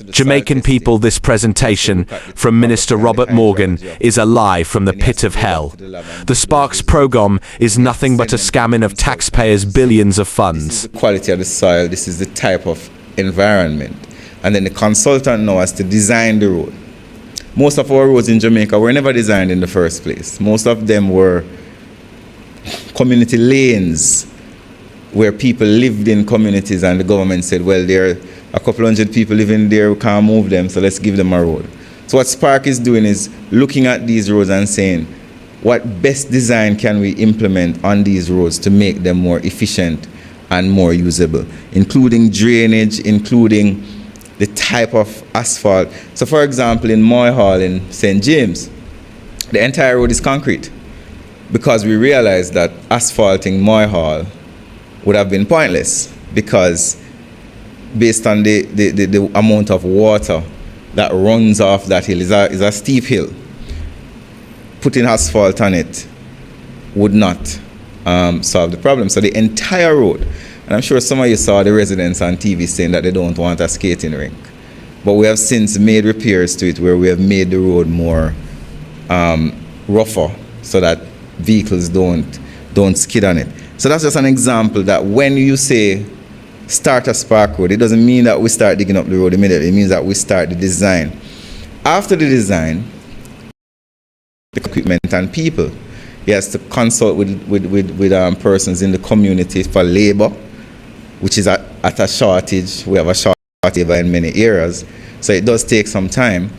Jamaican people, this presentation from Minister Robert Morgan is a lie from the pit of hell. The Sparks program is nothing but a scamming of taxpayers' billions of funds. This is the quality of the soil, this is the type of environment. And then the consultant now has to design the road. Most of our roads in Jamaica were never designed in the first place. Most of them were community lanes where people lived in communities and the government said, well, there are a couple hundred people living there, we can't move them, so let's give them a road. So what Spark is doing is looking at these roads and saying, what best design can we implement on these roads to make them more efficient and more usable, including drainage, including the type of asphalt. So for example, in Moy Hall in St. James, the entire road is concrete because we realized that asphalting Moy Hall would have been pointless because based on the amount of water that runs off that hill, is a steep hill. Putting asphalt on it would not solve the problem. So the entire road, and I'm sure some of you saw the residents on TV saying that they don't want a skating rink, but we have since made repairs to it where we have made the road more rougher so that vehicles don't skid on it. So that's just an example that when you say start a Spark road, it doesn't mean that we start digging up the road immediately. It means that we start the design. After the design, the equipment and people. He has to consult with persons in the community for labor, which is at a shortage. We have a shortage in many areas. So it does take some time.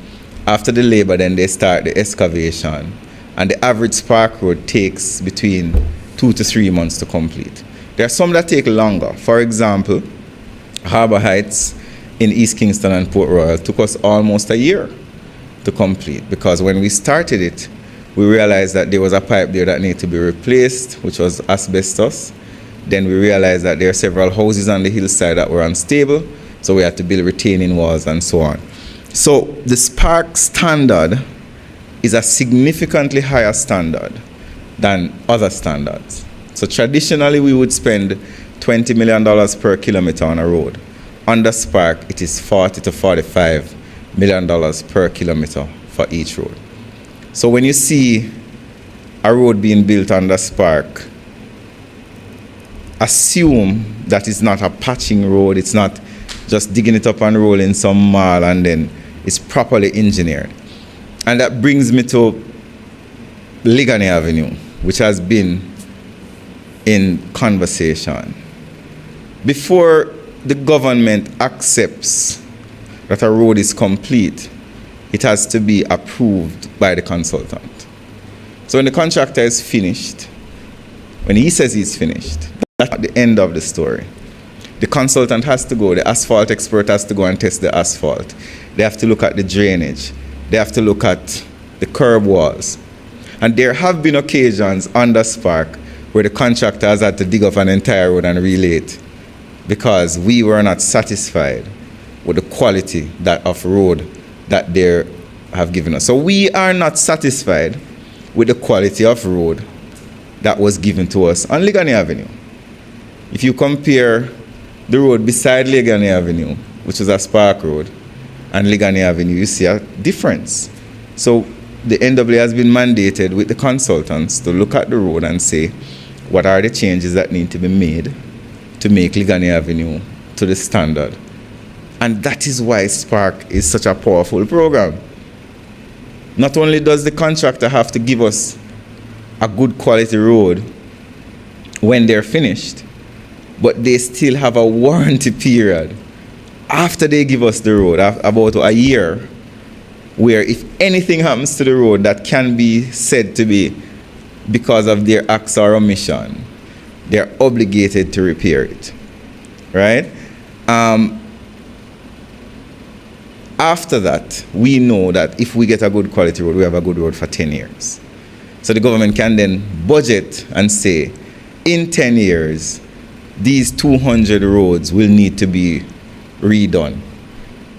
After the labor, then they start the excavation. And the average Spark road takes between 2 to 3 months to complete. There are some that take longer. For example, Harbour Heights in East Kingston and Port Royal took us almost a year to complete because when we started it, we realized that there was a pipe there that needed to be replaced, which was asbestos. Then we realized that there are several houses on the hillside that were unstable, so we had to build retaining walls and so on. So the Spark standard is a significantly higher standard than other standards. So traditionally, we would spend $20 million per kilometer on a road. Under Spark, it is $40 to $45 million per kilometer for each road. So when you see a road being built under Spark, assume that it's not a patching road, it's not just digging it up and rolling some mall and then it's properly engineered. And that brings me to Ligani Avenue, which has been in conversation. Before the government accepts that a road is complete, it has to be approved by the consultant. So when the contractor is finished, when he says he's finished, that's not the end of the story. The consultant has to go, the asphalt expert has to go and test the asphalt. They have to look at the drainage. They have to look at the curb walls. And there have been occasions under Spark where the contractor has had to dig up an entire road and relay it because we were not satisfied with the quality of road that they have given us. So we are not satisfied with the quality of road that was given to us on Ligani Avenue. If you compare the road beside Ligani Avenue, which is a Spark road, and Ligani Avenue, you see a difference. So the NWA has been mandated with the consultants to look at the road and say, what are the changes that need to be made to make Ligani Avenue to the standard? And that is why Spark is such a powerful program. Not only does the contractor have to give us a good quality road when they're finished, but they still have a warranty period after they give us the road, about a year, where if anything happens to the road that can be said to be because of their acts or omission, they're obligated to repair it, right? After that, we know that if we get a good quality road, we have a good road for 10 years. So the government can then budget and say, in 10 years, these 200 roads will need to be redone.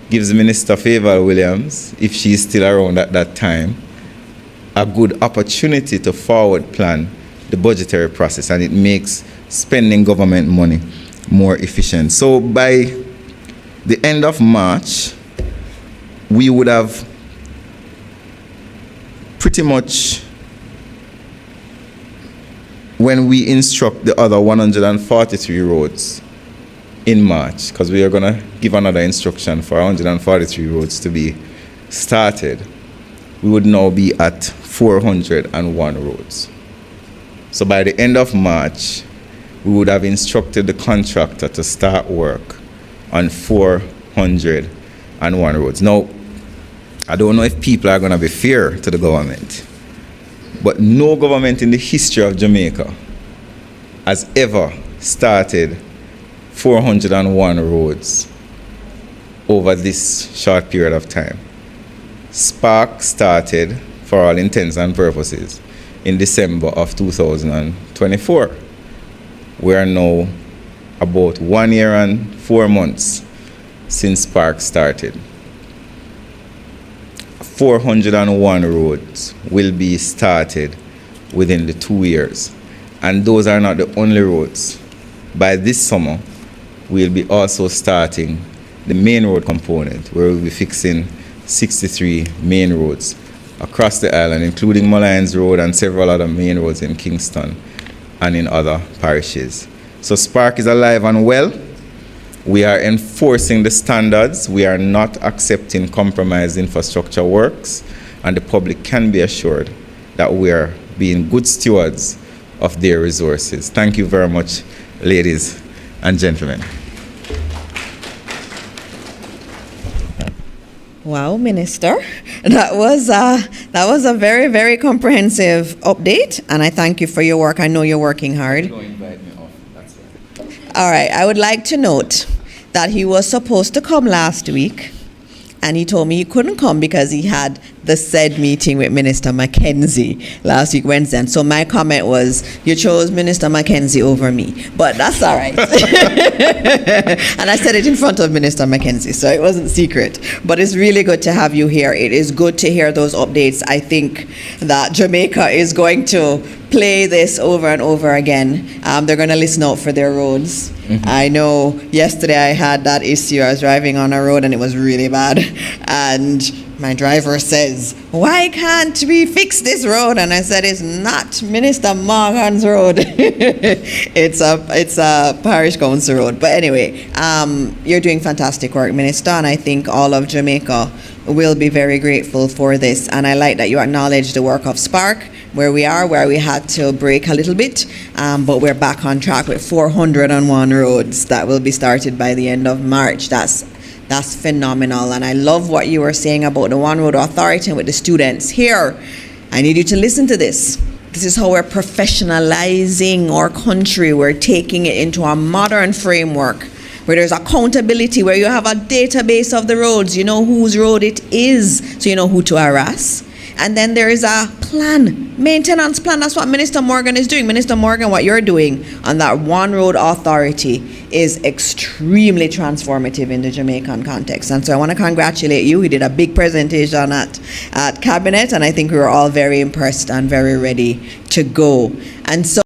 Gives Minister Favour Williams, if she's still around at that time, a good opportunity to forward plan the budgetary process, and it makes spending government money more efficient. So by the end of March, we would have pretty much, when we instruct the other 143 roads in March, because we are going to give another instruction for 143 roads to be started, we would now be at 401 roads. So by the end of March, we would have instructed the contractor to start work on 401 roads. Now, I don't know if people are going to be fair to the government, but no government in the history of Jamaica has ever started 401 roads over this short period of time. Spark started, for all intents and purposes, in December of 2024. We are now about 1 year and 4 months since Spark started. 401 roads will be started within the 2 years. And those are not the only roads. By this summer, we'll be also starting the main road component, where we'll be fixing 63 main roads across the island, including Mullines Road and several other main roads in Kingston and in other parishes. So Spark is alive and well. We are enforcing the standards. We are not accepting compromised infrastructure works, and the public can be assured that we are being good stewards of their resources. Thank you very much, ladies and gentlemen. Wow, Minister, that was a very, very comprehensive update, and I thank you for your work. I know you're working hard. Don't invite me off. That's right. All right, I would like to note that he was supposed to come last week, and he told me he couldn't come because he had the said meeting with Minister Mackenzie last week, Wednesday. And so my comment was, you chose Minister Mackenzie over me, but that's all right. And I said it in front of Minister Mackenzie, so it wasn't secret. But it's really good to have you here. It is good to hear those updates. I think that Jamaica is going to play this over and over again. They're going to listen out for their roads. I know yesterday I had that issue. I was driving on a road and it was really bad. And my driver says, why can't we fix this road? And I said, it's not Minister Morgan's road. it's a parish council road. But anyway, you're doing fantastic work, Minister, and I think all of Jamaica will be very grateful for this. And I like that you acknowledge the work of Spark, where we had to break a little bit, but we're back on track with 401 roads that will be started by the end of March. That's phenomenal. And I love what you were saying about the One Road Authority and with the students. Here, I need you to listen to this. This is how we're professionalizing our country. We're taking it into a modern framework where there's accountability, where you have a database of the roads. You know whose road it is, so you know who to harass. And then there is a plan, maintenance plan. That's what Minister Morgan is doing. Minister Morgan, what you're doing on that One Road Authority is extremely transformative in the Jamaican context. And so I want to congratulate you. We did a big presentation at Cabinet, and I think we were all very impressed and very ready to go. And so